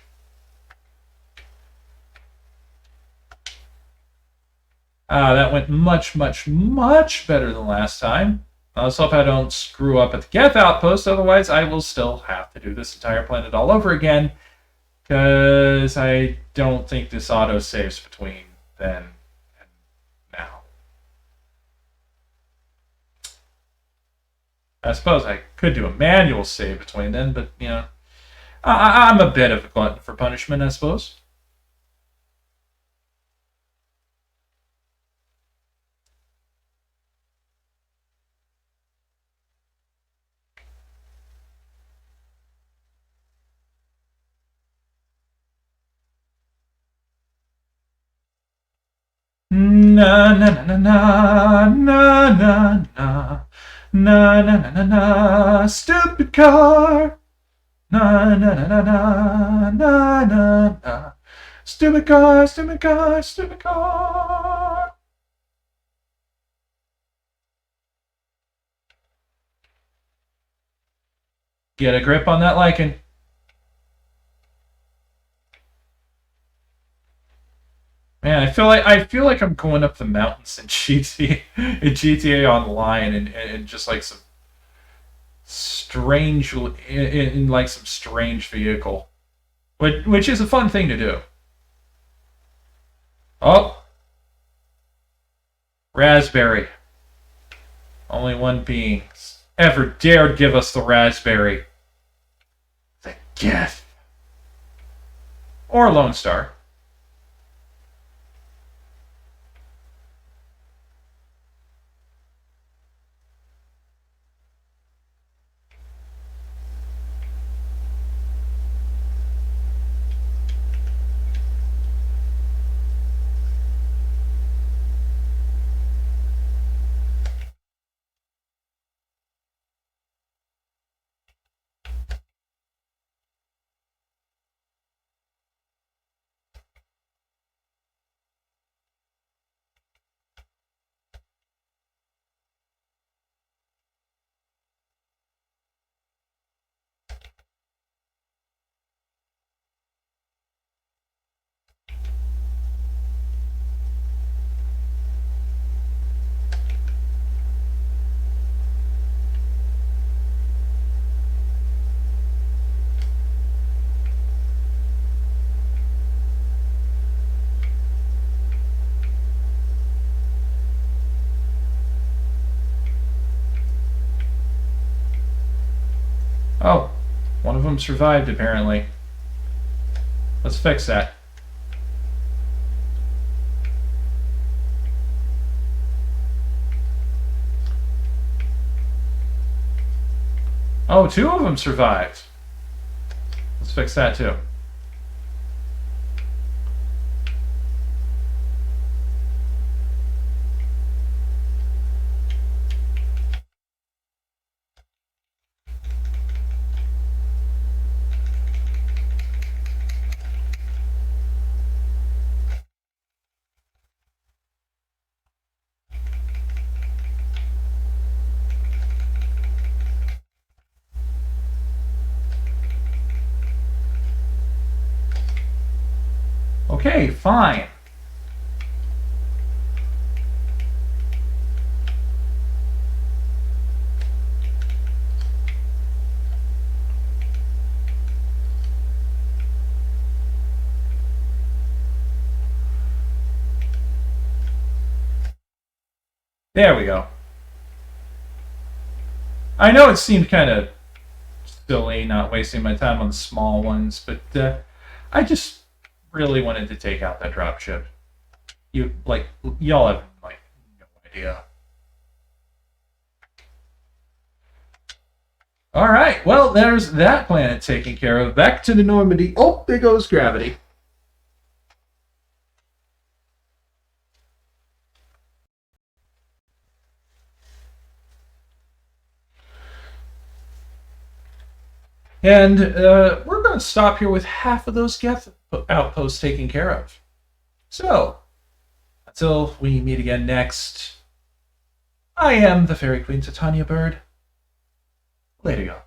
That went much, much, much better than last time. Let's hope I don't screw up at the Geth outpost, otherwise I will still have to do this entire planet all over again, Because I don't think this auto saves between then and now. I suppose I could do a manual save between then, but, you know, I'm a bit of a glutton for punishment, I suppose. Na na na na na na na na na na na na stupid car. Na na na na na na na na stupid car, stupid car, stupid car. Get a grip on that lichen. Man, I feel like I'm going up the mountains in GTA Online and just like some strange in like some strange vehicle, which is a fun thing to do. Oh, raspberry. Only one being ever dared give us the raspberry. The gift. Or Lone Star. Oh, one of them survived apparently. Let's fix that. Oh, two of them survived. Let's fix that too. Okay, fine. There we go. I know it seemed kind of silly not wasting my time on the small ones, but I just really wanted to take out that dropship. Y'all have like no idea. All right, well, there's that planet taken care of. Back to the Normandy. Oh, there goes gravity. And we're going to stop here with half of those Geth outposts taken care of. So, until we meet again next, I am the Fairy Queen Titania Bird. Later, y'all.